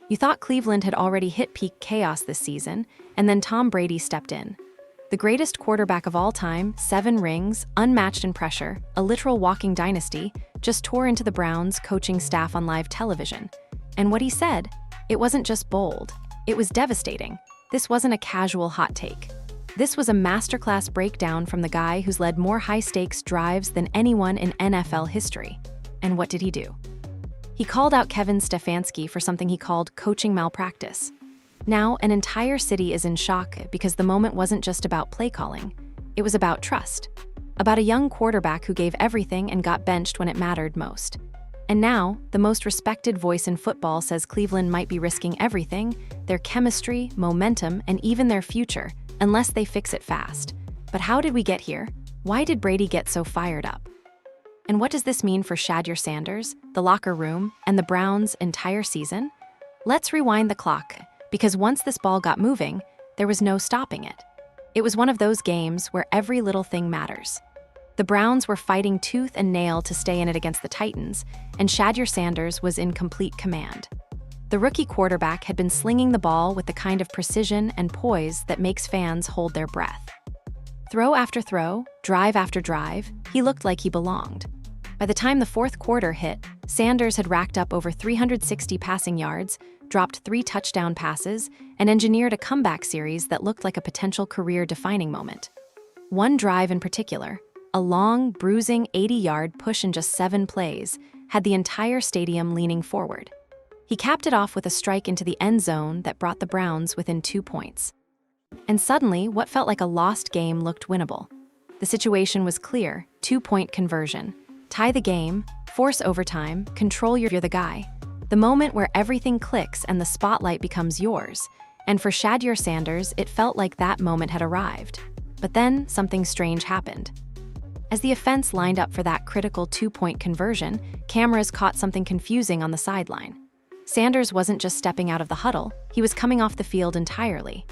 You thought Cleveland had already hit peak chaos this season, and then Tom Brady stepped in. The greatest quarterback of all time, 7 rings, unmatched in pressure, a literal walking dynasty, just tore into the Browns' coaching staff on live television. And what he said, it wasn't just bold, it was devastating. This wasn't a casual hot take. This was a masterclass breakdown from the guy who's led more high-stakes drives than anyone in NFL history. And what did he do? He called out Kevin Stefanski for something he called coaching malpractice. Now, an entire city is in shock because the moment wasn't just about play calling. It was about trust. About a young quarterback who gave everything and got benched when it mattered most. And now, the most respected voice in football says Cleveland might be risking everything, their chemistry, momentum, and even their future, unless they fix it fast. But how did we get here? Why did Brady get so fired up? And what does this mean for Shadur Sanders, the locker room, and the Browns' entire season? Let's rewind the clock, because once this ball got moving, there was no stopping it. It was one of those games where every little thing matters. The Browns were fighting tooth and nail to stay in it against the Titans, and Shadur Sanders was in complete command. The rookie quarterback had been slinging the ball with the kind of precision and poise that makes fans hold their breath. Throw after throw, drive after drive, he looked like he belonged. By the time the fourth quarter hit, Sanders had racked up over 360 passing yards, dropped 3 touchdown passes, and engineered a comeback series that looked like a potential career-defining moment. One drive in particular, a long, bruising 80-yard push in just 7 plays, had the entire stadium leaning forward. He capped it off with a strike into the end zone that brought the Browns within 2 points. And suddenly, what felt like a lost game looked winnable. The situation was clear: 2-point conversion. Tie the game, force overtime, control you're the guy. The moment where everything clicks and the spotlight becomes yours. And for Shadur Sanders, it felt like that moment had arrived. But then, something strange happened. As the offense lined up for that critical 2-point conversion, cameras caught something confusing on the sideline. Sanders wasn't just stepping out of the huddle, he was coming off the field entirely.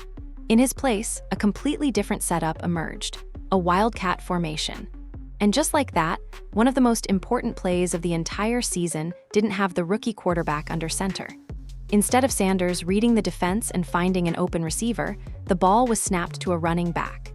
In his place, a completely different setup emerged, a wildcat formation. And just like that, one of the most important plays of the entire season didn't have the rookie quarterback under center. Instead of Sanders reading the defense and finding an open receiver, the ball was snapped to a running back.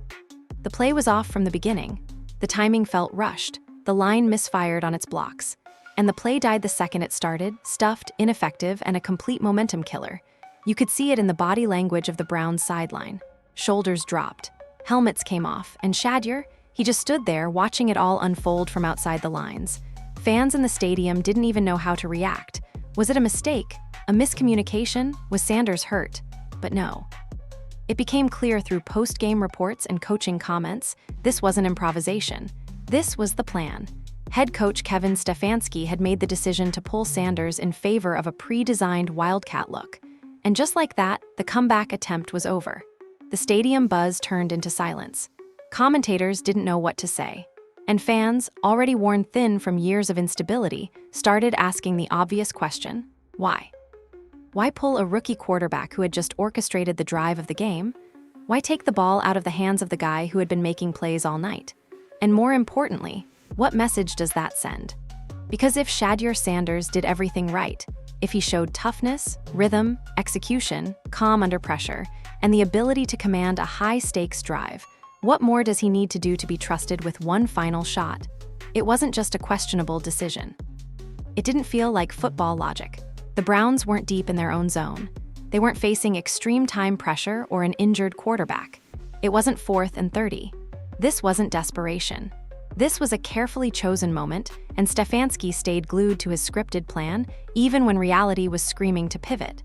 The play was off from the beginning. The timing felt rushed, the line misfired on its blocks. And the play died the second it started, stuffed, ineffective, and a complete momentum killer. You could see it in the body language of the Browns sideline. Shoulders dropped, helmets came off, and Shadur, he just stood there watching it all unfold from outside the lines. Fans in the stadium didn't even know how to react. Was it a mistake? A miscommunication? Was Sanders hurt? But no. It became clear through post-game reports and coaching comments, this wasn't improvisation. This was the plan. Head coach Kevin Stefanski had made the decision to pull Sanders in favor of a pre-designed wildcat look. And just like that, the comeback attempt was over. The stadium buzz turned into silence. Commentators didn't know what to say. And fans, already worn thin from years of instability, started asking the obvious question: why? Why pull a rookie quarterback who had just orchestrated the drive of the game? Why take the ball out of the hands of the guy who had been making plays all night? And more importantly, what message does that send? Because if Shadur Sanders did everything right, if he showed toughness, rhythm, execution, calm under pressure, and the ability to command a high-stakes drive, what more does he need to do to be trusted with one final shot? It wasn't just a questionable decision. It didn't feel like football logic. The Browns weren't deep in their own zone. They weren't facing extreme time pressure or an injured quarterback. It wasn't 4th and 30. This wasn't desperation. This was a carefully chosen moment, and Stefanski stayed glued to his scripted plan, even when reality was screaming to pivot.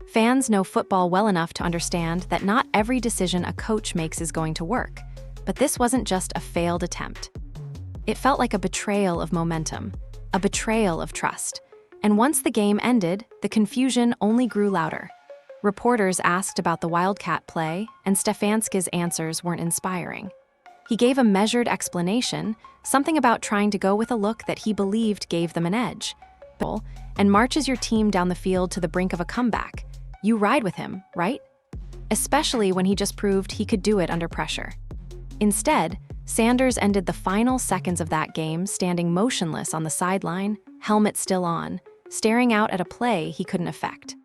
Fans know football well enough to understand that not every decision a coach makes is going to work, but this wasn't just a failed attempt. It felt like a betrayal of momentum, a betrayal of trust. And once the game ended, the confusion only grew louder. Reporters asked about the Wildcat play, and Stefanski's answers weren't inspiring. He gave a measured explanation, something about trying to go with a look that he believed gave them an edge, and marches your team down the field to the brink of a comeback. You ride with him, right? Especially when he just proved he could do it under pressure. Instead, Sanders ended the final seconds of that game standing motionless on the sideline, helmet still on, staring out at a play he couldn't affect.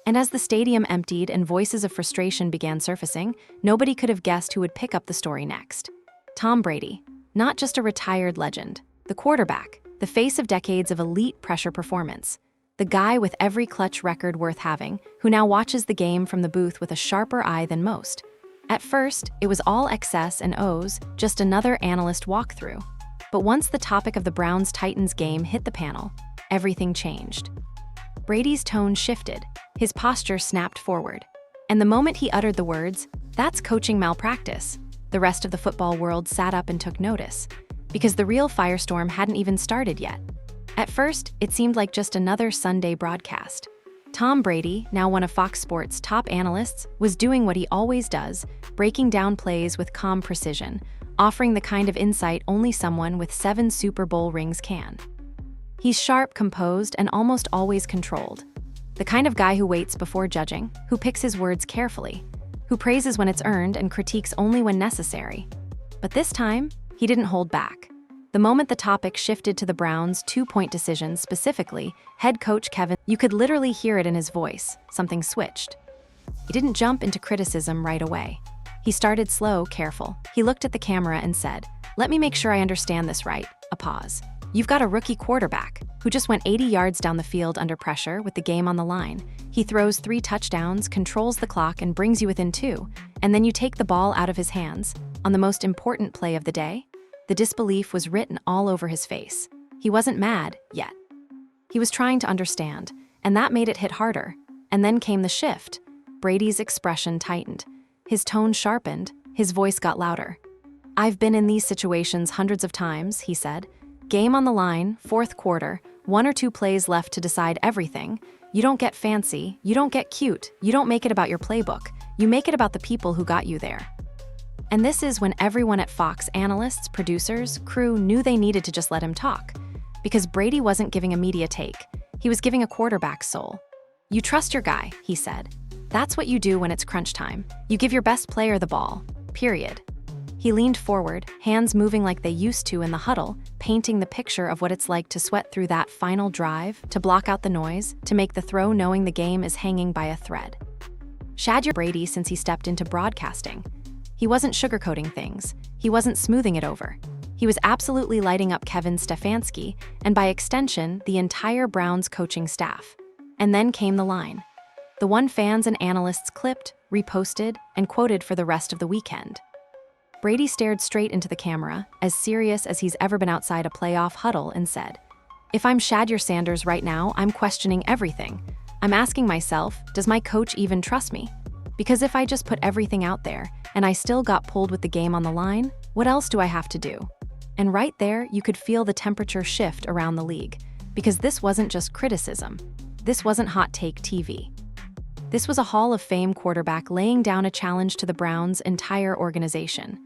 And as the stadium emptied and voices of frustration began surfacing, nobody could have guessed who would pick up the story next. Tom Brady, not just a retired legend, the quarterback, the face of decades of elite pressure performance, the guy with every clutch record worth having, who now watches the game from the booth with a sharper eye than most. At first, it was all X's and O's, just another analyst walkthrough. But once the topic of the Browns-Titans game hit the panel, everything changed. Brady's tone shifted, his posture snapped forward. And the moment he uttered the words, "That's coaching malpractice," the rest of the football world sat up and took notice. Because the real firestorm hadn't even started yet. At first, it seemed like just another Sunday broadcast. Tom Brady, now one of Fox Sports' top analysts, was doing what he always does, breaking down plays with calm precision, offering the kind of insight only someone with 7 Super Bowl rings can. He's sharp, composed, and almost always controlled. The kind of guy who waits before judging, who picks his words carefully, who praises when it's earned and critiques only when necessary. But this time, he didn't hold back. The moment the topic shifted to the Browns' 2-point decision, specifically, head coach Kevin, you could literally hear it in his voice. Something switched. He didn't jump into criticism right away. He started slow, careful. He looked at the camera and said, "Let me make sure I understand this right." A pause. "You've got a rookie quarterback who just went 80 yards down the field under pressure with the game on the line. He throws 3 touchdowns, controls the clock, and brings you within 2. And then you take the ball out of his hands on the most important play of the day?" The disbelief was written all over his face. He wasn't mad yet. He was trying to understand, and that made it hit harder. And then came the shift. Brady's expression tightened. His tone sharpened. His voice got louder. "I've been in these situations hundreds of times," he said. "Game on the line, 4th quarter, 1 or 2 plays left to decide everything. You don't get fancy, you don't get cute, you don't make it about your playbook. You make it about the people who got you there." And this is when everyone at Fox, analysts, producers, crew, knew they needed to just let him talk. Because Brady wasn't giving a media take. He was giving a quarterback's soul. "You trust your guy," he said. "That's what you do when it's crunch time. You give your best player the ball. Period." He leaned forward, hands moving like they used to in the huddle, painting the picture of what it's like to sweat through that final drive, to block out the noise, to make the throw knowing the game is hanging by a thread. Shadur Brady since he stepped into broadcasting. He wasn't sugarcoating things. He wasn't smoothing it over. He was absolutely lighting up Kevin Stefanski, and by extension, the entire Browns coaching staff. And then came the line. The one fans and analysts clipped, reposted, and quoted for the rest of the weekend. Brady stared straight into the camera, as serious as he's ever been outside a playoff huddle, and said, "If I'm Shadur Sanders right now, I'm questioning everything. I'm asking myself, does my coach even trust me? Because if I just put everything out there, and I still got pulled with the game on the line, what else do I have to do?" And right there, you could feel the temperature shift around the league. Because this wasn't just criticism. This wasn't hot take TV. This was a Hall of Fame quarterback laying down a challenge to the Browns' entire organization.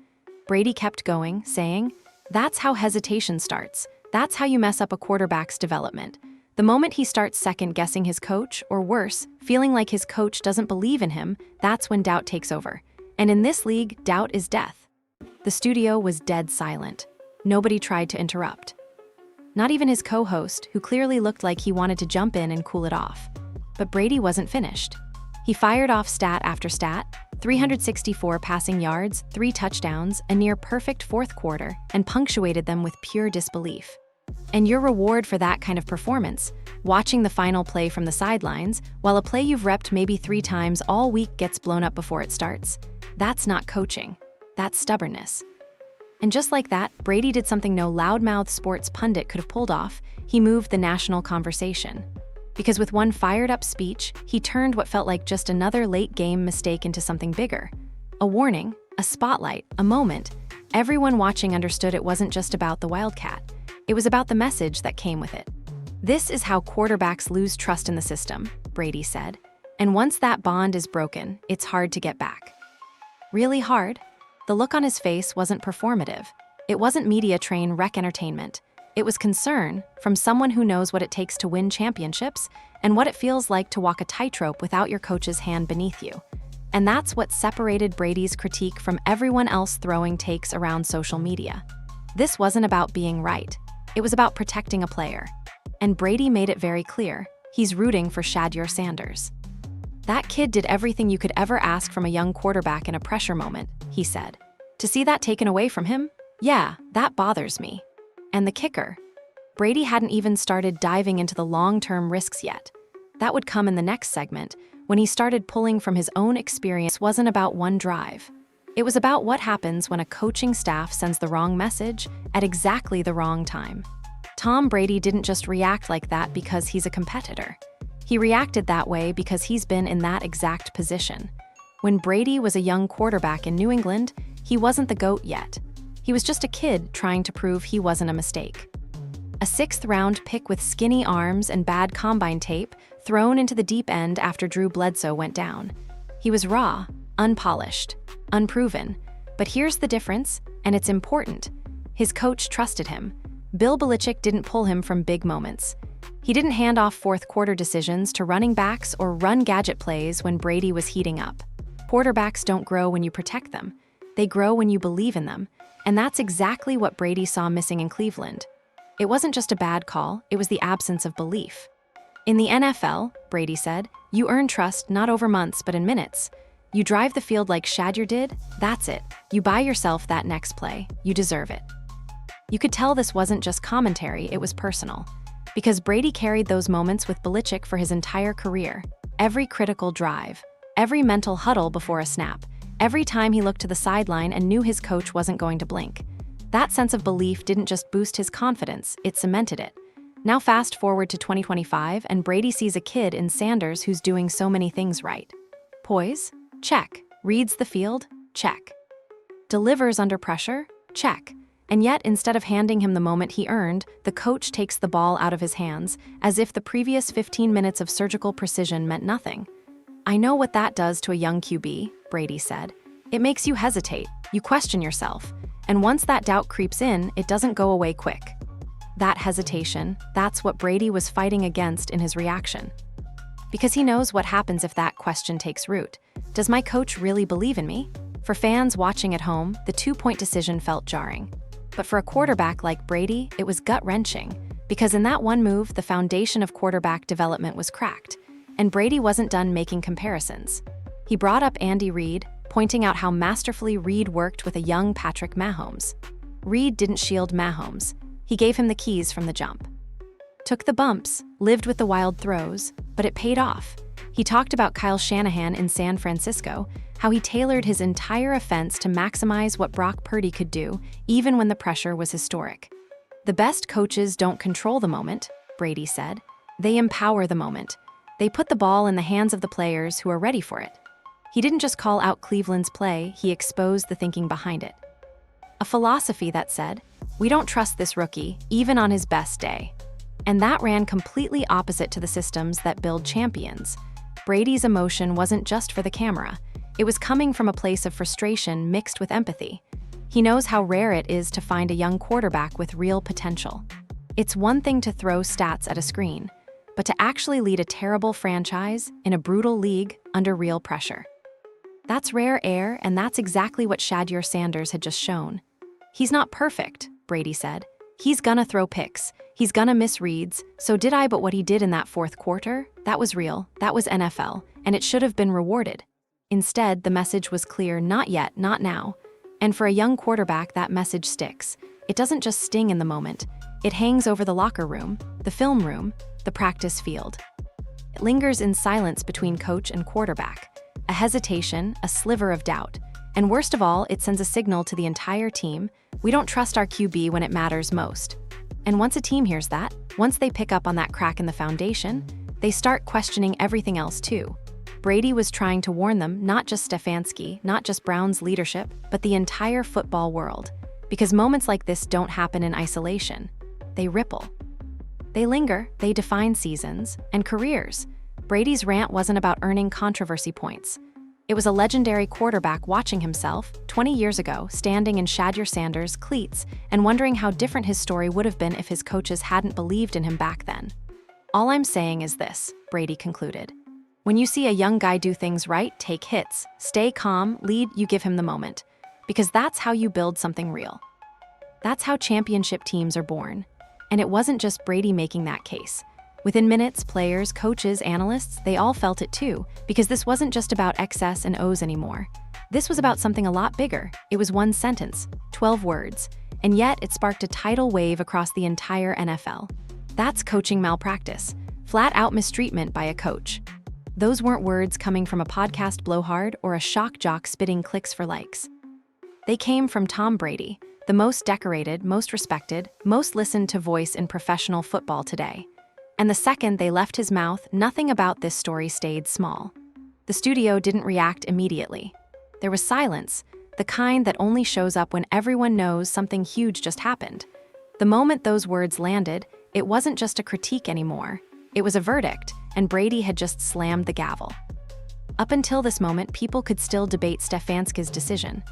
Brady kept going, saying, "That's how hesitation starts. That's how you mess up a quarterback's development. The moment he starts second-guessing his coach, or worse, feeling like his coach doesn't believe in him, that's when doubt takes over. And in this league, doubt is death." The studio was dead silent. Nobody tried to interrupt. Not even his co-host, who clearly looked like he wanted to jump in and cool it off. But Brady wasn't finished. He fired off stat after stat, 364 passing yards, 3 touchdowns, a near-perfect 4th quarter, and punctuated them with pure disbelief. And your reward for that kind of performance, watching the final play from the sidelines, while a play you've repped maybe 3 times all week gets blown up before it starts, that's not coaching. That's stubbornness. And just like that, Brady did something no loudmouth sports pundit could have pulled off. He moved the national conversation. Because with one fired-up speech, he turned what felt like just another late-game mistake into something bigger. A warning, a spotlight, a moment. Everyone watching understood it wasn't just about the Wildcat. It was about the message that came with it. "This is how quarterbacks lose trust in the system," Brady said. "And once that bond is broken, it's hard to get back." Really hard? The look on his face wasn't performative. It wasn't media train wreck entertainment. It was concern from someone who knows what it takes to win championships and what it feels like to walk a tightrope without your coach's hand beneath you. And that's what separated Brady's critique from everyone else throwing takes around social media. This wasn't about being right. It was about protecting a player. And Brady made it very clear, he's rooting for Shadur Sanders. "That kid did everything you could ever ask from a young quarterback in a pressure moment," he said. "To see that taken away from him? Yeah, that bothers me." And the kicker? Brady hadn't even started diving into the long-term risks yet. That would come in the next segment, when he started pulling from his own experience. Wasn't about one drive. It was about what happens when a coaching staff sends the wrong message at exactly the wrong time. Tom Brady didn't just react like that because he's a competitor. He reacted that way because he's been in that exact position. When Brady was a young quarterback in New England, he wasn't the GOAT yet. He was just a kid trying to prove he wasn't a mistake. A sixth-round pick with skinny arms and bad combine tape thrown into the deep end after Drew Bledsoe went down. He was raw, unpolished, unproven. But here's the difference, and it's important. His coach trusted him. Bill Belichick didn't pull him from big moments. He didn't hand off fourth-quarter decisions to running backs or run gadget plays when Brady was heating up. Quarterbacks don't grow when you protect them. They grow when you believe in them. And that's exactly what Brady saw missing in Cleveland. It wasn't just a bad call, it was the absence of belief. "In the NFL," Brady said, "you earn trust not over months but in minutes. You drive the field like Shedeur did, that's it. You buy yourself that next play. You deserve it." You could tell this wasn't just commentary, it was personal. Because Brady carried those moments with Belichick for his entire career. Every critical drive, every mental huddle before a snap, every time he looked to the sideline and knew his coach wasn't going to blink. That sense of belief didn't just boost his confidence, it cemented it. Now fast forward to 2025 and Brady sees a kid in Sanders who's doing so many things right. Poise? Check. Reads the field? Check. Delivers under pressure? Check. And yet, instead of handing him the moment he earned, the coach takes the ball out of his hands, as if the previous 15 minutes of surgical precision meant nothing. "I know what that does to a young QB," Brady said. "It makes you hesitate, you question yourself, and once that doubt creeps in, it doesn't go away quick." That hesitation, that's what Brady was fighting against in his reaction. Because he knows what happens if that question takes root. Does my coach really believe in me? For fans watching at home, the two-point decision felt jarring. But for a quarterback like Brady, it was gut-wrenching, because in that one move, the foundation of quarterback development was cracked, and Brady wasn't done making comparisons. He brought up Andy Reid, pointing out how masterfully Reid worked with a young Patrick Mahomes. Reid didn't shield Mahomes. He gave him the keys from the jump. Took the bumps, lived with the wild throws, but it paid off. He talked about Kyle Shanahan in San Francisco, how he tailored his entire offense to maximize what Brock Purdy could do, even when the pressure was historic. "The best coaches don't control the moment," Brady said. "They empower the moment. They put the ball in the hands of the players who are ready for it." He didn't just call out Cleveland's play, he exposed the thinking behind it. A philosophy that said, "We don't trust this rookie, even on his best day." And that ran completely opposite to the systems that build champions. Brady's emotion wasn't just for the camera. It was coming from a place of frustration mixed with empathy. He knows how rare it is to find a young quarterback with real potential. It's one thing to throw stats at a screen, but to actually lead a terrible franchise in a brutal league under real pressure. That's rare air, and that's exactly what Shadur Sanders had just shown. "He's not perfect," Brady said. "He's gonna throw picks. He's gonna miss reads. So did I, but what he did in that fourth quarter, that was real, that was NFL, and it should have been rewarded." Instead, the message was clear: not yet, not now. And for a young quarterback, that message sticks. It doesn't just sting in the moment. It hangs over the locker room, the film room, the practice field. It lingers in silence between coach and quarterback. A hesitation, a sliver of doubt. And worst of all, it sends a signal to the entire team: we don't trust our QB when it matters most. And once a team hears that, once they pick up on that crack in the foundation, they start questioning everything else too. Brady was trying to warn them, not just Stefanski, not just Brown's leadership, but the entire football world. Because moments like this don't happen in isolation. They ripple. They linger, they define seasons and careers. Brady's rant wasn't about earning controversy points. It was a legendary quarterback watching himself, 20 years ago, standing in Shadur Sanders' cleats and wondering how different his story would have been if his coaches hadn't believed in him back then. "All I'm saying is this," Brady concluded. "When you see a young guy do things right, take hits, stay calm, lead, you give him the moment. Because that's how you build something real. That's how championship teams are born." And it wasn't just Brady making that case. Within minutes, players, coaches, analysts, they all felt it too, because this wasn't just about X's and O's anymore. This was about something a lot bigger. It was one sentence, 12 words, and yet it sparked a tidal wave across the entire NFL. That's coaching malpractice, flat-out mistreatment by a coach. Those weren't words coming from a podcast blowhard or a shock jock spitting clicks for likes. They came from Tom Brady, the most decorated, most respected, most listened to voice in professional football today. And the second they left his mouth, nothing about this story stayed small. The studio didn't react immediately. There was silence, the kind that only shows up when everyone knows something huge just happened. The moment those words landed, it wasn't just a critique anymore. It was a verdict, and Brady had just slammed the gavel. Up until this moment, people could still debate Stefanski's decision.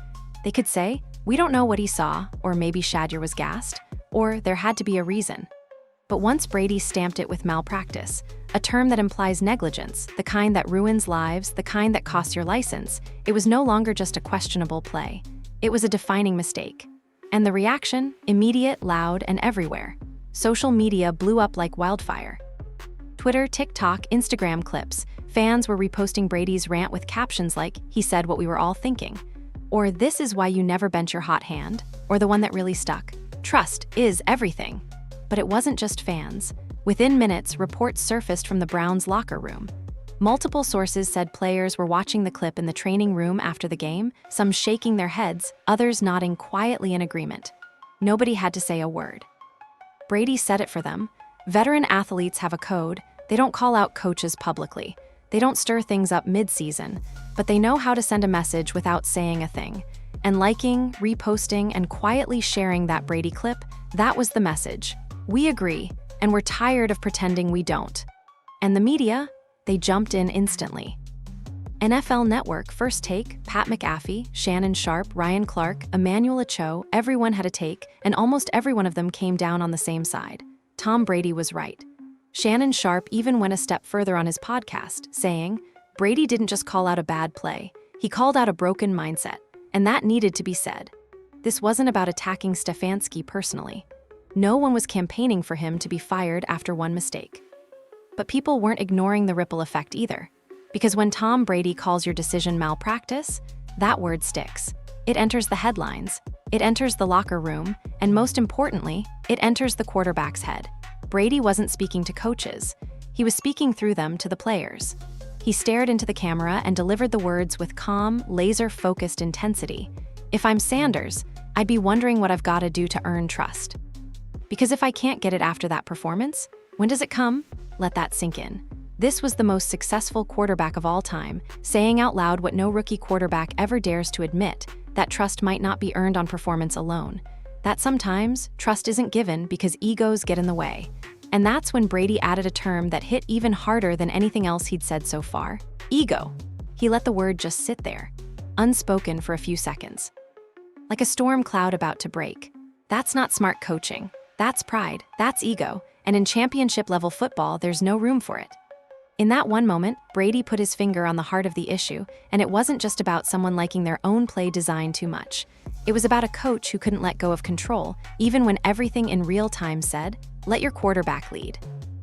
They could say, we don't know what he saw, or maybe Shedeur was gassed, or there had to be a reason. But once Brady stamped it with malpractice, a term that implies negligence, the kind that ruins lives, the kind that costs your license, it was no longer just a questionable play. It was a defining mistake. And the reaction? Immediate, loud, and everywhere. Social media blew up like wildfire. Twitter, TikTok, Instagram clips. Fans were reposting Brady's rant with captions like, he said what we were all thinking. Or this is why you never bent your hot hand. Or the one that really stuck. Trust is everything. But it wasn't just fans. Within minutes, reports surfaced from the Browns' locker room. Multiple sources said players were watching the clip in the training room after the game, some shaking their heads, others nodding quietly in agreement. Nobody had to say a word. Brady said it for them. Veteran athletes have a code. They don't call out coaches publicly. They don't stir things up mid-season, but they know how to send a message without saying a thing. And liking, reposting, and quietly sharing that Brady clip, that was the message. We agree, and we're tired of pretending we don't. And the media, they jumped in instantly. NFL Network, First Take, Pat McAfee, Shannon Sharpe, Ryan Clark, Emmanuel Acho, everyone had a take, and almost every one of them came down on the same side. Tom Brady was right. Shannon Sharpe even went a step further on his podcast, saying, Brady didn't just call out a bad play, he called out a broken mindset, and that needed to be said. This wasn't about attacking Stefanski personally. No one was campaigning for him to be fired after one mistake. But people weren't ignoring the ripple effect either. Because when Tom Brady calls your decision malpractice, that word sticks. It enters the headlines, it enters the locker room, and most importantly, it enters the quarterback's head. Brady wasn't speaking to coaches. He was speaking through them to the players. He stared into the camera and delivered the words with calm, laser-focused intensity. If I'm Sanders, I'd be wondering what I've got to do to earn trust. Because if I can't get it after that performance, when does it come? Let that sink in. This was the most successful quarterback of all time, saying out loud what no rookie quarterback ever dares to admit, that trust might not be earned on performance alone. That sometimes, trust isn't given because egos get in the way. And that's when Brady added a term that hit even harder than anything else he'd said so far. Ego. He let the word just sit there, unspoken for a few seconds. Like a storm cloud about to break. That's not smart coaching. That's pride. That's ego. And in championship-level football, there's no room for it. In that one moment, Brady put his finger on the heart of the issue, and it wasn't just about someone liking their own play design too much. It was about a coach who couldn't let go of control, even when everything in real time said, let your quarterback lead.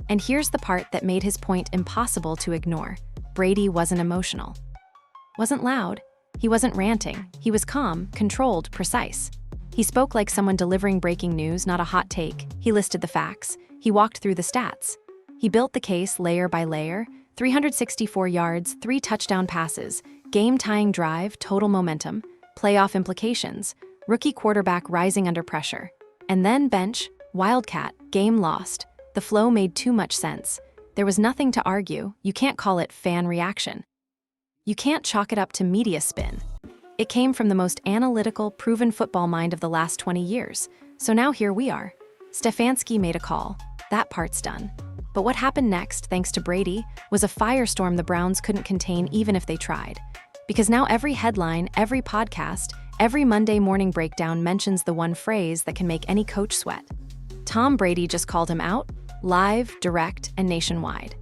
And here's the part that made his point impossible to ignore. Brady wasn't emotional. Wasn't loud. He wasn't ranting. He was calm, controlled, precise. He spoke like someone delivering breaking news, not a hot take. He listed the facts. He walked through the stats. He built the case layer by layer, 364 yards, 3 touchdown passes, game-tying drive, total momentum, playoff implications, rookie quarterback rising under pressure. And then bench, wildcat, game lost. The flow made too much sense. There was nothing to argue. You can't call it fan reaction. You can't chalk it up to media spin. It came from the most analytical, proven football mind of the last 20 years. So now here we are. Stefanski made a call. That part's done. But what happened next, thanks to Brady, was a firestorm the Browns couldn't contain even if they tried. Because now every headline, every podcast, every Monday morning breakdown mentions the one phrase that can make any coach sweat. Tom Brady just called him out, live, direct, and nationwide.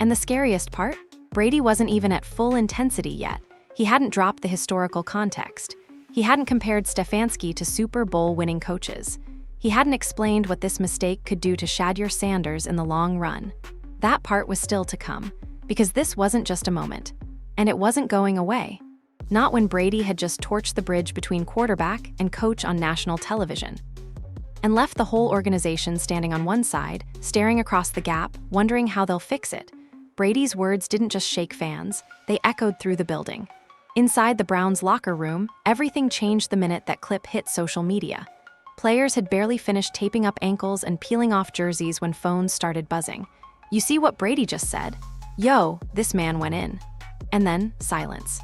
And the scariest part? Brady wasn't even at full intensity yet. He hadn't dropped the historical context. He hadn't compared Stefanski to Super Bowl winning coaches. He hadn't explained what this mistake could do to Shadur Sanders in the long run. That part was still to come, because this wasn't just a moment. And it wasn't going away. Not when Brady had just torched the bridge between quarterback and coach on national television. And left the whole organization standing on one side, staring across the gap, wondering how they'll fix it. Brady's words didn't just shake fans, they echoed through the building. Inside the Browns' locker room, everything changed the minute that clip hit social media. Players had barely finished taping up ankles and peeling off jerseys when phones started buzzing. "You see what Brady just said? Yo, this man went in." And then, silence.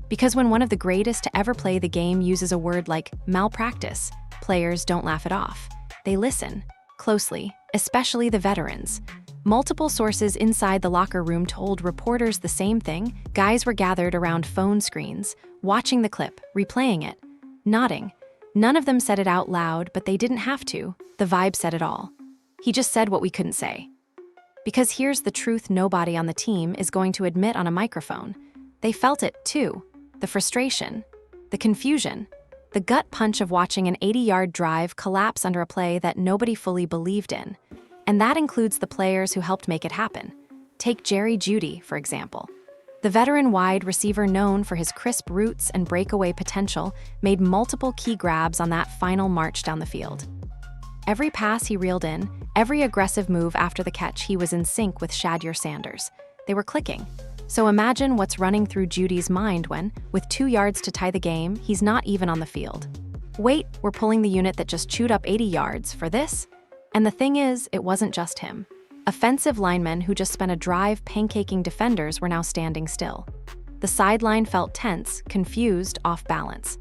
Because when one of the greatest to ever play the game uses a word like malpractice, players don't laugh it off. They listen, closely, especially the veterans. Multiple sources inside the locker room told reporters the same thing. Guys were gathered around phone screens, watching the clip, replaying it, nodding. None of them said it out loud, but they didn't have to. The vibe said it all. He just said what we couldn't say. Because here's the truth nobody on the team is going to admit on a microphone. They felt it, too. The frustration, the confusion, the gut punch of watching an 80-yard drive collapse under a play that nobody fully believed in. And that includes the players who helped make it happen. Take Jerry Jeudy, for example. The veteran wide receiver known for his crisp routes and breakaway potential made multiple key grabs on that final march down the field. Every pass he reeled in, every aggressive move after the catch, he was in sync with Shadur Sanders. They were clicking. So imagine what's running through Judy's mind when, with 2 yards to tie the game, he's not even on the field. Wait, we're pulling the unit that just chewed up 80 yards for this? And the thing is, it wasn't just him. Offensive linemen who just spent a drive pancaking defenders were now standing still. The sideline felt tense, confused, off balance.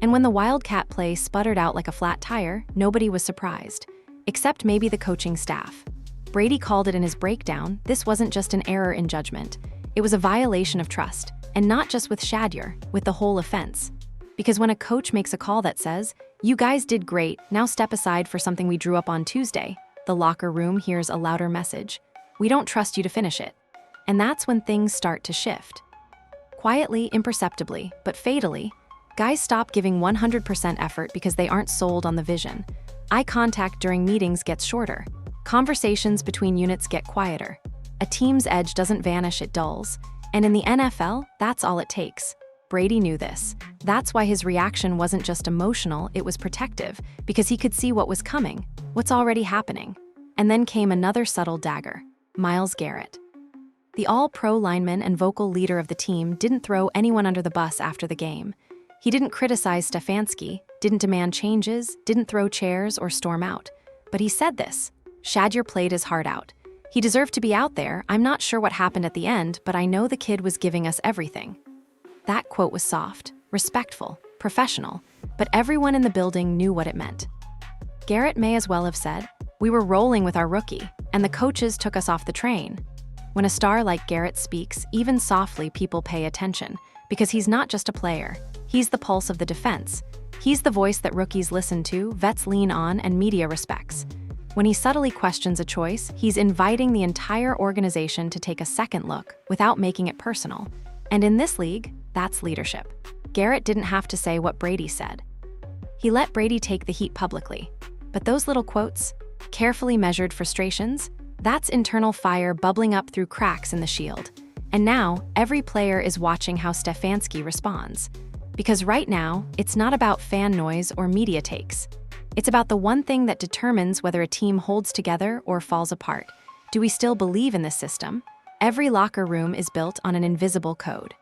And when the Wildcat play sputtered out like a flat tire, nobody was surprised, except maybe the coaching staff. Brady called it in his breakdown. This wasn't just an error in judgment. It was a violation of trust, and not just with Shadur, with the whole offense. Because when a coach makes a call that says, "You guys did great, now step aside for something we drew up on Tuesday," the locker room hears a louder message. "We don't trust you to finish it." And that's when things start to shift. Quietly, imperceptibly, but fatally, guys stop giving 100% effort because they aren't sold on the vision. Eye contact during meetings gets shorter. Conversations between units get quieter. A team's edge doesn't vanish, it dulls. And in the NFL, that's all it takes. Brady knew this. That's why his reaction wasn't just emotional, it was protective, because he could see what was coming, what's already happening. And then came another subtle dagger: Myles Garrett. The all-pro lineman and vocal leader of the team didn't throw anyone under the bus after the game. He didn't criticize Stefanski, didn't demand changes, didn't throw chairs or storm out. But he said this: Shadur played his heart out. He deserved to be out there. I'm not sure what happened at the end, but I know the kid was giving us everything. That quote was soft, respectful, professional, but everyone in the building knew what it meant. Garrett may as well have said, "We were rolling with our rookie, and the coaches took us off the train." When a star like Garrett speaks, even softly, people pay attention, because he's not just a player. He's the pulse of the defense. He's the voice that rookies listen to, vets lean on, and media respects. When he subtly questions a choice, he's inviting the entire organization to take a second look without making it personal. And in this league, that's leadership. Garrett didn't have to say what Brady said. He let Brady take the heat publicly. But those little quotes, carefully measured frustrations, that's internal fire bubbling up through cracks in the shield. And now, every player is watching how Stefanski responds. Because right now, it's not about fan noise or media takes. It's about the one thing that determines whether a team holds together or falls apart. Do we still believe in this system? Every locker room is built on an invisible code.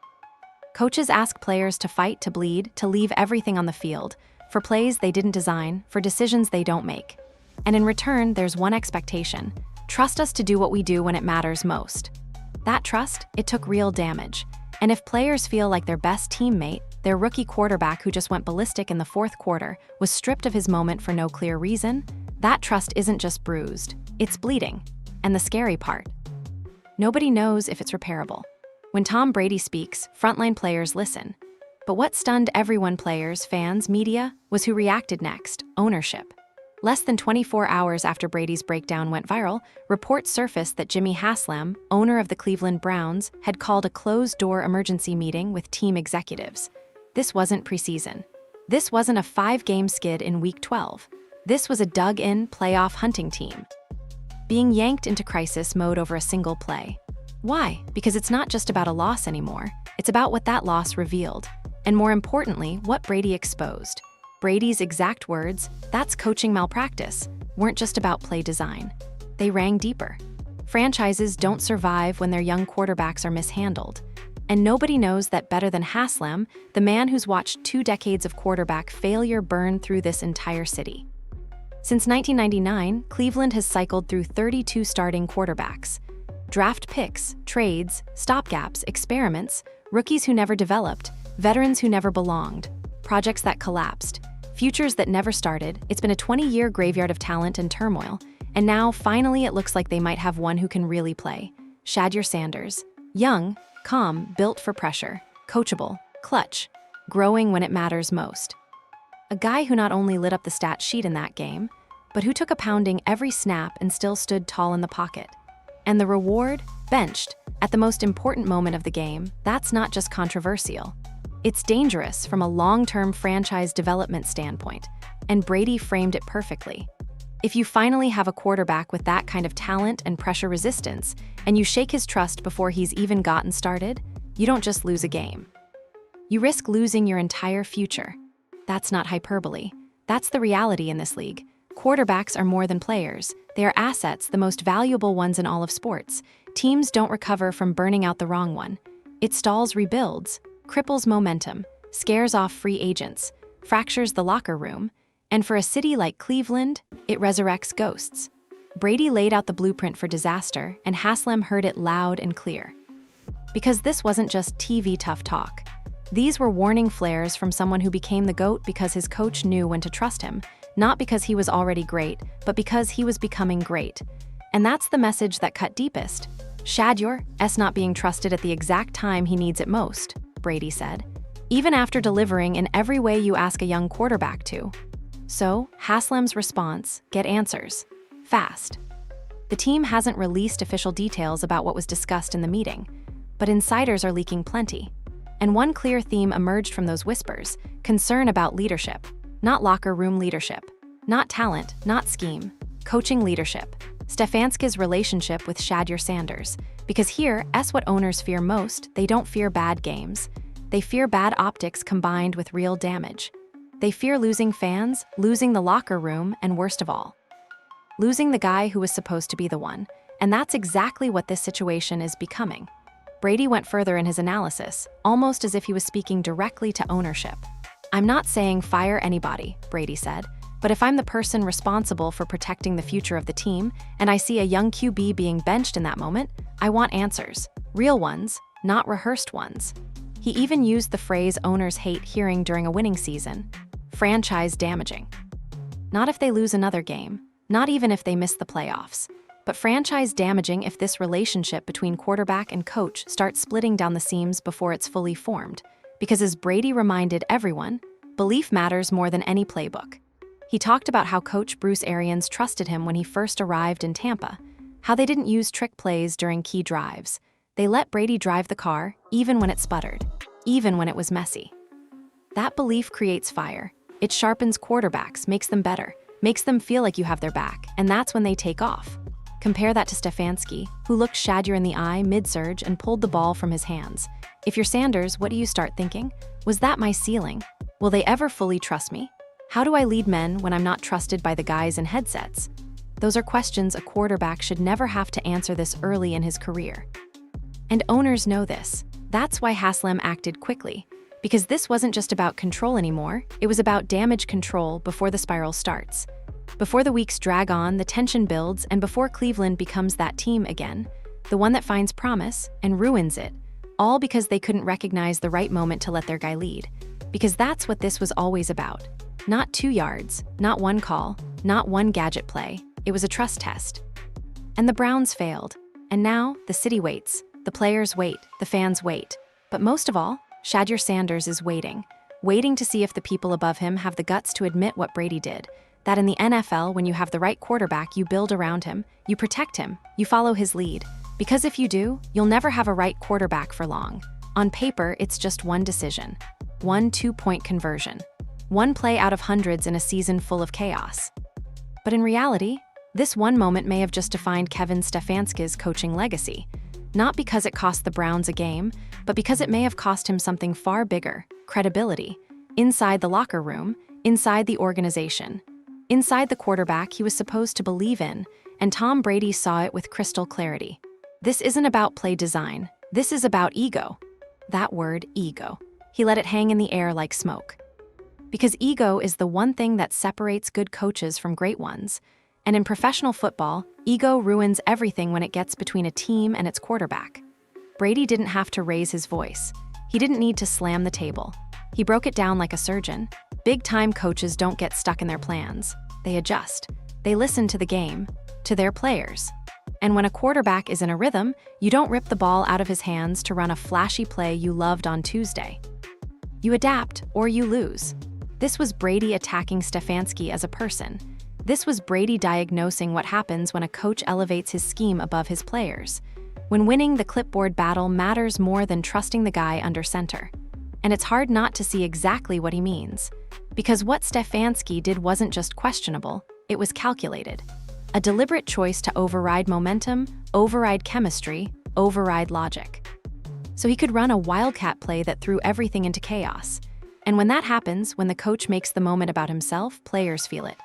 Coaches ask players to fight, to bleed, to leave everything on the field, for plays they didn't design, for decisions they don't make. And in return, there's one expectation: trust us to do what we do when it matters most. That trust, it took real damage. And if players feel like their best teammate, their rookie quarterback who just went ballistic in the fourth quarter, was stripped of his moment for no clear reason, that trust isn't just bruised, it's bleeding. And the scary part: nobody knows if it's repairable. When Tom Brady speaks, frontline players listen. But what stunned everyone, players, fans, media, was who reacted next: ownership. Less than 24 hours after Brady's breakdown went viral, reports surfaced that Jimmy Haslam, owner of the Cleveland Browns, had called a closed-door emergency meeting with team executives. This wasn't preseason. This wasn't a 5-game skid in Week 12. This was a dug-in playoff hunting team. being yanked into crisis mode over a single play. Why? Because it's not just about a loss anymore. It's about what that loss revealed. And more importantly, what Brady exposed. Brady's exact words, "That's coaching malpractice," weren't just about play design. They rang deeper. Franchises don't survive when their young quarterbacks are mishandled. And nobody knows that better than Haslam, the man who's watched 2 decades of quarterback failure burn through this entire city. Since 1999, Cleveland has cycled through 32 starting quarterbacks. Draft picks, trades, stopgaps, experiments, rookies who never developed, veterans who never belonged, projects that collapsed, futures that never started. It's been a 20-year graveyard of talent and turmoil, and now, finally, it looks like they might have one who can really play. Shadur Sanders. Young, calm, built for pressure, coachable, clutch, growing when it matters most. A guy who not only lit up the stat sheet in that game, but who took a pounding every snap and still stood tall in the pocket. And the reward? Benched. At the most important moment of the game, that's not just controversial. It's dangerous from a long-term franchise development standpoint, and Brady framed it perfectly. If you finally have a quarterback with that kind of talent and pressure resistance, and you shake his trust before he's even gotten started, you don't just lose a game. You risk losing your entire future. That's not hyperbole. That's the reality in this league. Quarterbacks are more than players. They are assets, the most valuable ones in all of sports. Teams don't recover from burning out the wrong one. It stalls rebuilds, cripples momentum, scares off free agents, fractures the locker room, and for a city like Cleveland, it resurrects ghosts. Brady laid out the blueprint for disaster, and Haslam heard it loud and clear. Because this wasn't just TV tough talk. These were warning flares from someone who became the GOAT because his coach knew when to trust him, not because he was already great, but because he was becoming great. And that's the message that cut deepest. Shedeur not being trusted at the exact time he needs it most, Brady said, even after delivering in every way you ask a young quarterback to. So, Haslam's response: get answers. Fast. The team hasn't released official details about what was discussed in the meeting, but insiders are leaking plenty. And one clear theme emerged from those whispers: concern about leadership. Not locker room leadership. Not talent, not scheme. Coaching leadership. Stefanski's relationship with Shadur Sanders. Because here's what owners fear most: they don't fear bad games. They fear bad optics combined with real damage. They fear losing fans, losing the locker room, and worst of all, losing the guy who was supposed to be the one. And that's exactly what this situation is becoming. Brady went further in his analysis, almost as if he was speaking directly to ownership. "I'm not saying fire anybody," Brady said, "but if I'm the person responsible for protecting the future of the team, and I see a young QB being benched in that moment, I want answers. Real ones, not rehearsed ones." He even used the phrase owners hate hearing during a winning season: franchise damaging. Not if they lose another game, not even if they miss the playoffs, but franchise damaging if this relationship between quarterback and coach starts splitting down the seams before it's fully formed. Because as Brady reminded everyone, belief matters more than any playbook. He talked about how coach Bruce Arians trusted him when he first arrived in Tampa, how they didn't use trick plays during key drives. They let Brady drive the car, even when it sputtered, even when it was messy. That belief creates fire. It sharpens quarterbacks, makes them better, makes them feel like you have their back, and that's when they take off. Compare that to Stefanski, who looked Shadur in the eye mid-surge and pulled the ball from his hands. If you're Sanders, what do you start thinking? Was that my ceiling? Will they ever fully trust me? How do I lead men when I'm not trusted by the guys in headsets? Those are questions a quarterback should never have to answer this early in his career. And owners know this. That's why Haslam acted quickly. Because this wasn't just about control anymore, it was about damage control before the spiral starts. Before the weeks drag on, the tension builds, and before Cleveland becomes that team again, the one that finds promise and ruins it, all because they couldn't recognize the right moment to let their guy lead. Because that's what this was always about. Not 2 yards, not one call, not one gadget play. It was a trust test. And the Browns failed. And now, the city waits. The players wait. The fans wait. But most of all, Shadur Sanders is waiting to see if the people above him have the guts to admit what Brady did. That in the NFL, when you have the right quarterback, you build around him, you protect him, you follow his lead. Because if you do, you'll never have a right quarterback for long. On paper, it's just one decision. One 2-point conversion. One play out of hundreds in a season full of chaos. But in reality, This one moment may have just defined Kevin Stefanski's coaching legacy, not because it cost the Browns a game, but because it may have cost him something far bigger: credibility. Inside the locker room, inside the organization, inside the quarterback he was supposed to believe in, and Tom Brady saw it with crystal clarity. This isn't about play design. This is about ego. That word, ego. He let it hang in the air like smoke. Because ego is the one thing that separates good coaches from great ones. And in professional football, ego ruins everything when it gets between a team and its quarterback. Brady didn't have to raise his voice. He didn't need to slam the table. He broke it down like a surgeon. Big-time coaches don't get stuck in their plans. They adjust. They listen to the game, to their players. And when a quarterback is in a rhythm, you don't rip the ball out of his hands to run a flashy play you loved on Tuesday. You adapt or you lose. This was Brady attacking Stefanski as a person. This was Brady diagnosing what happens when a coach elevates his scheme above his players. When winning the clipboard battle matters more than trusting the guy under center. And it's hard not to see exactly what he means. Because what Stefanski did wasn't just questionable, it was calculated. A deliberate choice to override momentum, override chemistry, override logic. So he could run a wildcat play that threw everything into chaos. And when that happens, when the coach makes the moment about himself, players feel it,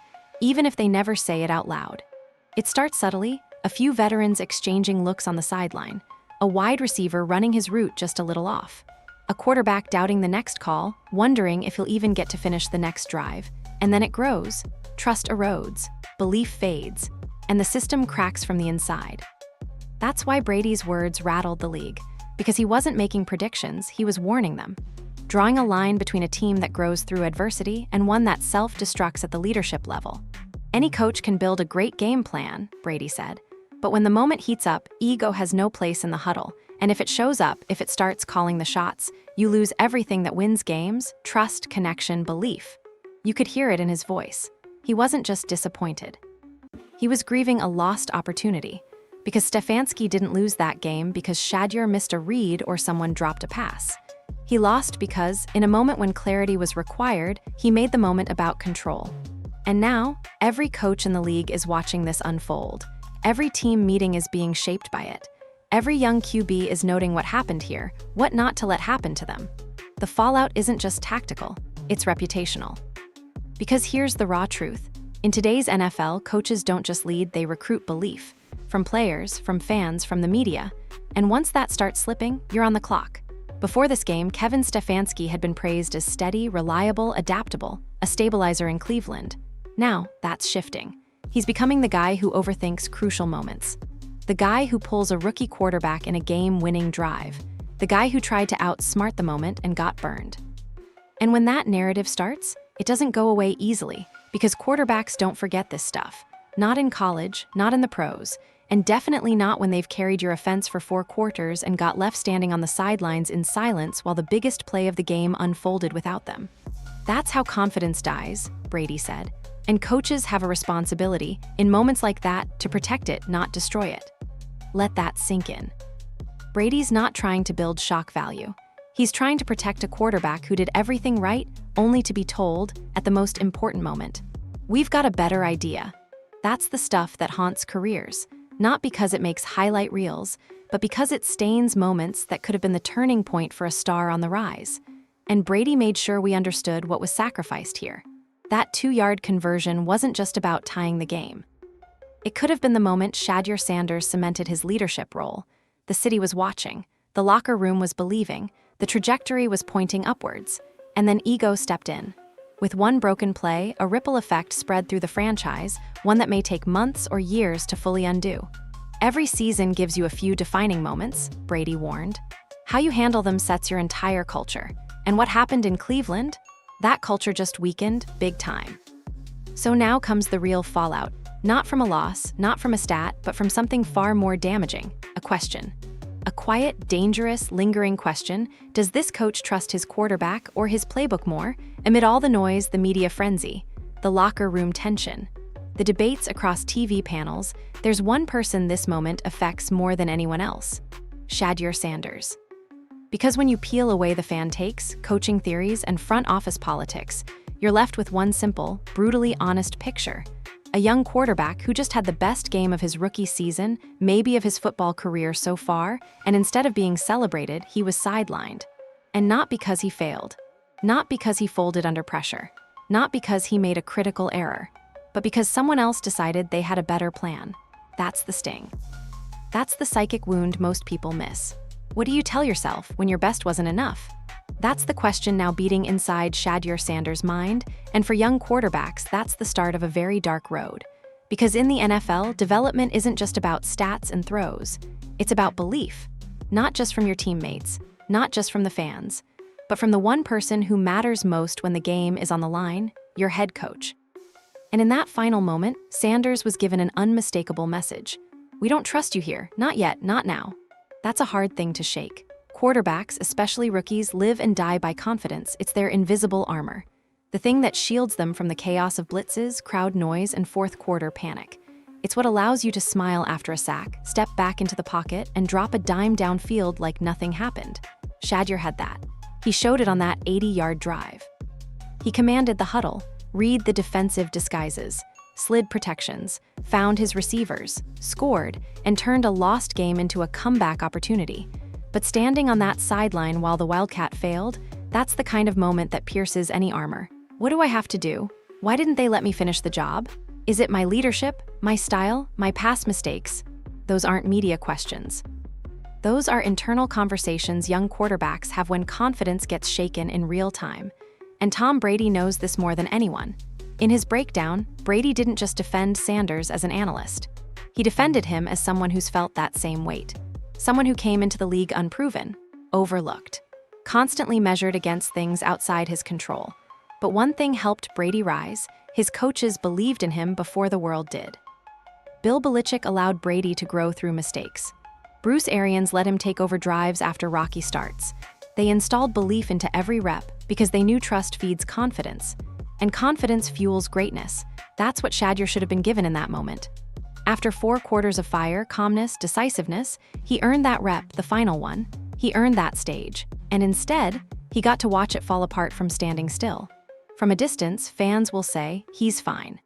even if they never say it out loud. It starts subtly, a few veterans exchanging looks on the sideline, a wide receiver running his route just a little off, a quarterback doubting the next call, wondering if he'll even get to finish the next drive. And then it grows, trust erodes, belief fades, and the system cracks from the inside. That's why Brady's words rattled the league, because he wasn't making predictions, he was warning them. Drawing a line between a team that grows through adversity and one that self-destructs at the leadership level. Any coach can build a great game plan, Brady said, but when the moment heats up, ego has no place in the huddle, and if it shows up, if it starts calling the shots, you lose everything that wins games: trust, connection, belief. You could hear it in his voice. He wasn't just disappointed. He was grieving a lost opportunity, because Stefanski didn't lose that game because Shedeur missed a read or someone dropped a pass. He lost because, in a moment when clarity was required, he made the moment about control. And now, every coach in the league is watching this unfold. Every team meeting is being shaped by it. Every young QB is noting what happened here, what not to let happen to them. The fallout isn't just tactical, it's reputational. Because here's the raw truth. In today's NFL, coaches don't just lead, they recruit belief. From players, from fans, from the media. And once that starts slipping, you're on the clock. Before this game, Kevin Stefanski had been praised as steady, reliable, adaptable, a stabilizer in Cleveland. Now, that's shifting. He's becoming the guy who overthinks crucial moments. The guy who pulls a rookie quarterback in a game-winning drive. The guy who tried to outsmart the moment and got burned. And when that narrative starts, it doesn't go away easily, because quarterbacks don't forget this stuff. Not in college, not in the pros, and definitely not when they've carried your offense for 4 quarters and got left standing on the sidelines in silence while the biggest play of the game unfolded without them. That's how confidence dies, Brady said. And coaches have a responsibility, in moments like that, to protect it, not destroy it. Let that sink in. Brady's not trying to build shock value. He's trying to protect a quarterback who did everything right, only to be told, at the most important moment, "We've got a better idea." That's the stuff that haunts careers. Not because it makes highlight reels, but because it stains moments that could have been the turning point for a star on the rise. And Brady made sure we understood what was sacrificed here. That 2-yard conversion wasn't just about tying the game. It could have been the moment Shadur Sanders cemented his leadership role. The city was watching, the locker room was believing, the trajectory was pointing upwards, and then ego stepped in. With one broken play, a ripple effect spread through the franchise, one that may take months or years to fully undo. Every season gives you a few defining moments, Brady warned. How you handle them sets your entire culture. And what happened in Cleveland? That culture just weakened, big time. So now comes the real fallout. Not from a loss, not from a stat, but from something far more damaging, a question. A quiet, dangerous, lingering question: does this coach trust his quarterback or his playbook more? Amid all the noise, the media frenzy, the locker room tension, the debates across TV panels, there's one person this moment affects more than anyone else: Shadur Sanders. Because when you peel away the fan takes, coaching theories, and front office politics, you're left with one simple, brutally honest picture. a young quarterback who just had the best game of his rookie season, maybe of his football career so far, and instead of being celebrated, he was sidelined. And not because he failed, not because he folded under pressure, not because he made a critical error, but because someone else decided they had a better plan. That's the sting. That's the psychic wound most people miss. What do you tell yourself when your best wasn't enough? That's the question now beating inside Shadur Sanders' mind, and for young quarterbacks, that's the start of a very dark road. Because in the NFL, development isn't just about stats and throws. It's about belief, not just from your teammates, not just from the fans, but from the one person who matters most when the game is on the line, your head coach. And in that final moment, Sanders was given an unmistakable message. We don't trust you here, not yet, not now. That's a hard thing to shake. Quarterbacks, especially rookies, live and die by confidence. It's their invisible armor. The thing that shields them from the chaos of blitzes, crowd noise, and fourth quarter panic. It's what allows you to smile after a sack, step back into the pocket, and drop a dime downfield like nothing happened. Shadur had that. He showed it on that 80-yard drive. He commanded the huddle, read the defensive disguises, slid protections, found his receivers, scored, and turned a lost game into a comeback opportunity. But standing on that sideline while the Wildcat failed, that's the kind of moment that pierces any armor. What do I have to do? Why didn't they let me finish the job? Is it my leadership, my style, my past mistakes? Those aren't media questions. Those are internal conversations young quarterbacks have when confidence gets shaken in real time. And Tom Brady knows this more than anyone. In his breakdown, Brady didn't just defend Sanders as an analyst. He defended him as someone who's felt that same weight. Someone who came into the league unproven, overlooked, constantly measured against things outside his control. But one thing helped Brady rise: his coaches believed in him before the world did. Bill Belichick allowed Brady to grow through mistakes. Bruce Arians let him take over drives after rocky starts. They installed belief into every rep because they knew trust feeds confidence. And confidence fuels greatness. That's what Shadur should have been given in that moment. After 4 quarters of fire, calmness, decisiveness, he earned that rep, the final one. He earned that stage. And instead, he got to watch it fall apart from standing still. From a distance, fans will say, he's fine.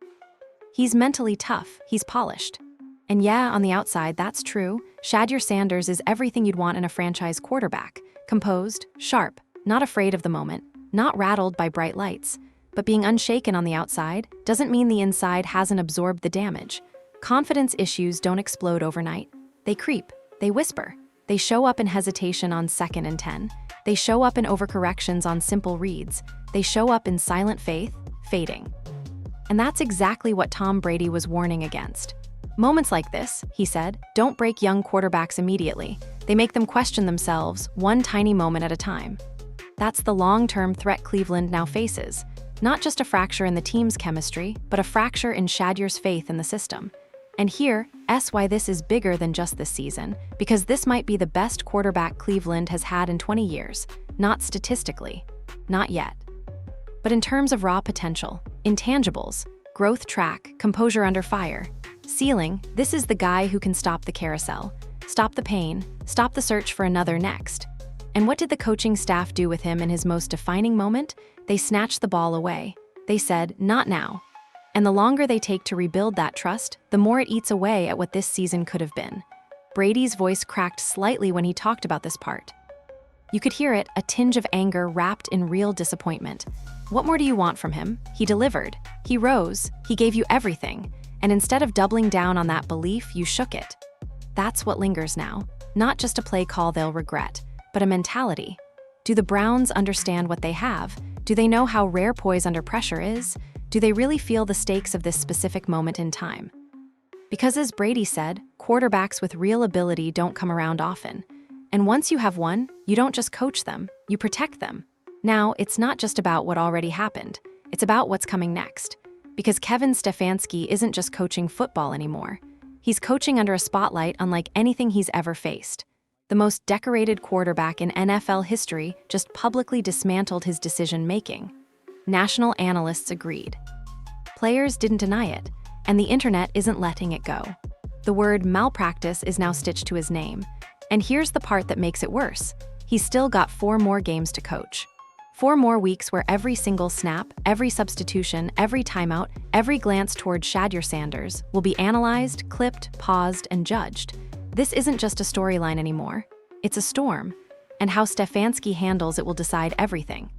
He's mentally tough, he's polished. And yeah, on the outside, that's true. Shadur Sanders is everything you'd want in a franchise quarterback. Composed, sharp, not afraid of the moment, not rattled by bright lights. But being unshaken on the outside doesn't mean the inside hasn't absorbed the damage. Confidence issues don't explode overnight. They creep, they whisper. They show up in hesitation on 2nd and 10. They show up in overcorrections on simple reads. They show up in silent faith, fading. And that's exactly what Tom Brady was warning against. Moments like this, he said, don't break young quarterbacks immediately. They make them question themselves, one tiny moment at a time. That's the long-term threat Cleveland now faces. Not just a fracture in the team's chemistry, but a fracture in Shadur's faith in the system. And here's why this is bigger than just this season, because this might be the best quarterback Cleveland has had in 20 years. Not statistically, not yet. But in terms of raw potential, intangibles, growth track, composure under fire, ceiling, this is the guy who can stop the carousel, stop the pain, stop the search for another next. And what did the coaching staff do with him in his most defining moment? They snatched the ball away. They said, not now. And the longer they take to rebuild that trust, the more it eats away at what this season could have been. Brady's voice cracked slightly when he talked about this part. You could hear it, a tinge of anger wrapped in real disappointment. What more do you want from him? He delivered. He rose. He gave you everything. And instead of doubling down on that belief, you shook it. That's what lingers now. Not just a play call they'll regret, but a mentality. Do the Browns understand what they have? Do they know how rare poise under pressure is? Do they really feel the stakes of this specific moment in time? Because as Brady said, quarterbacks with real ability don't come around often. And once you have one, you don't just coach them, you protect them. Now, it's not just about what already happened. It's about what's coming next. Because Kevin Stefanski isn't just coaching football anymore. He's coaching under a spotlight unlike anything he's ever faced. The most decorated quarterback in NFL history just publicly dismantled his decision-making. National analysts agreed. Players didn't deny it, and the internet isn't letting it go. The word malpractice is now stitched to his name. And here's the part that makes it worse. He's still got 4 more games to coach. 4 more weeks where every single snap, every substitution, every timeout, every glance toward Shedeur Sanders will be analyzed, clipped, paused, and judged. This isn't just a storyline anymore. It's a storm, and how Stefanski handles it will decide everything.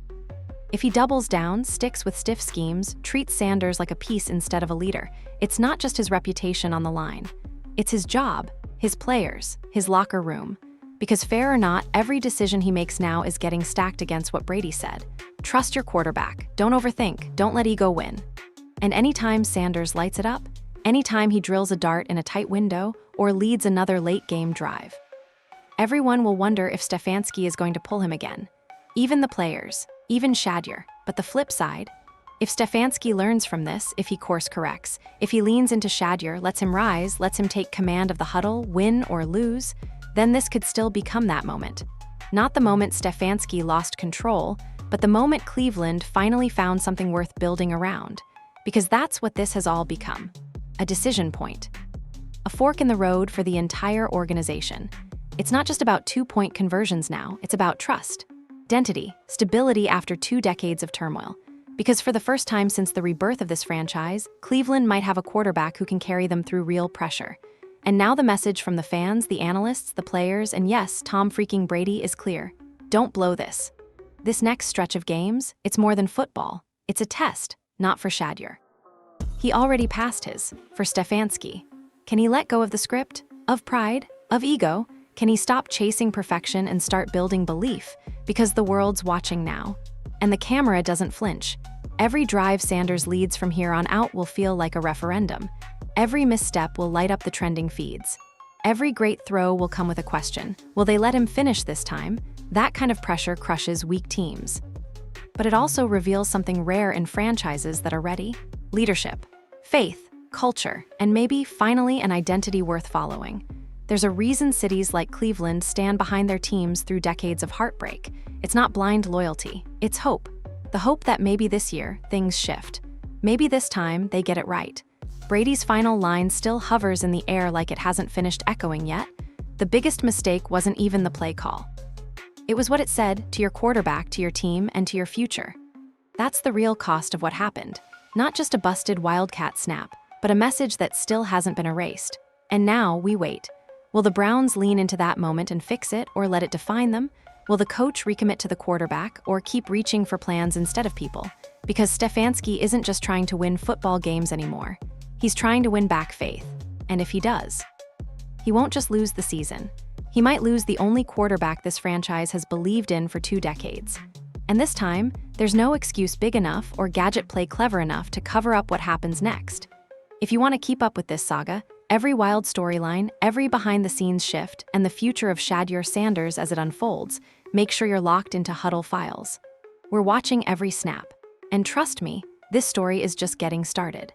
If he doubles down, sticks with stiff schemes, treats Sanders like a piece instead of a leader, it's not just his reputation on the line. It's his job, his players, his locker room. Because fair or not, every decision he makes now is getting stacked against what Brady said. Trust your quarterback, don't overthink, don't let ego win. And anytime Sanders lights it up, anytime he drills a dart in a tight window or leads another late-game drive, everyone will wonder if Stefanski is going to pull him again. Even the players, even Shedeur. But the flip side, if Stefanski learns from this, if he course corrects, if he leans into Shedeur, lets him rise, lets him take command of the huddle, win or lose, then this could still become that moment. Not the moment Stefanski lost control, but the moment Cleveland finally found something worth building around. Because that's what this has all become. A decision point. A fork in the road for the entire organization. It's not just about 2-point conversions now, it's about trust, identity, stability after 2 decades of turmoil. Because for the first time since the rebirth of this franchise, Cleveland might have a quarterback who can carry them through real pressure. And now the message from the fans, the analysts, the players, and yes, Tom freaking Brady is clear. Don't blow this. This next stretch of games, it's more than football. It's a test, not for Shedeur. He already passed his, for Stefanski. Can he let go of the script, of pride, of ego? Can he stop chasing perfection and start building belief? Because the world's watching now. And the camera doesn't flinch. Every drive Sanders leads from here on out will feel like a referendum. Every misstep will light up the trending feeds. Every great throw will come with a question. Will they let him finish this time? That kind of pressure crushes weak teams. But it also reveals something rare in franchises that are ready. Leadership, faith, culture, and maybe, finally, an identity worth following. There's a reason cities like Cleveland stand behind their teams through decades of heartbreak. It's not blind loyalty, it's hope. The hope that maybe this year, things shift. Maybe this time, they get it right. Brady's final line still hovers in the air like it hasn't finished echoing yet. The biggest mistake wasn't even the play call. It was what it said to your quarterback, to your team, and to your future. That's the real cost of what happened. Not just a busted Wildcat snap, but a message that still hasn't been erased. And now we wait. Will the Browns lean into that moment and fix it, or let it define them? Will the coach recommit to the quarterback, or keep reaching for plans instead of people? Because Stefanski isn't just trying to win football games anymore. He's trying to win back faith. And if he does, he won't just lose the season. He might lose the only quarterback this franchise has believed in for 2 decades. And this time, there's no excuse big enough or gadget play clever enough to cover up what happens next. If you want to keep up with this saga, every wild storyline, every behind-the-scenes shift, and the future of Shedeur Sanders as it unfolds, make sure you're locked into Huddle Files. We're watching every snap. And trust me, this story is just getting started.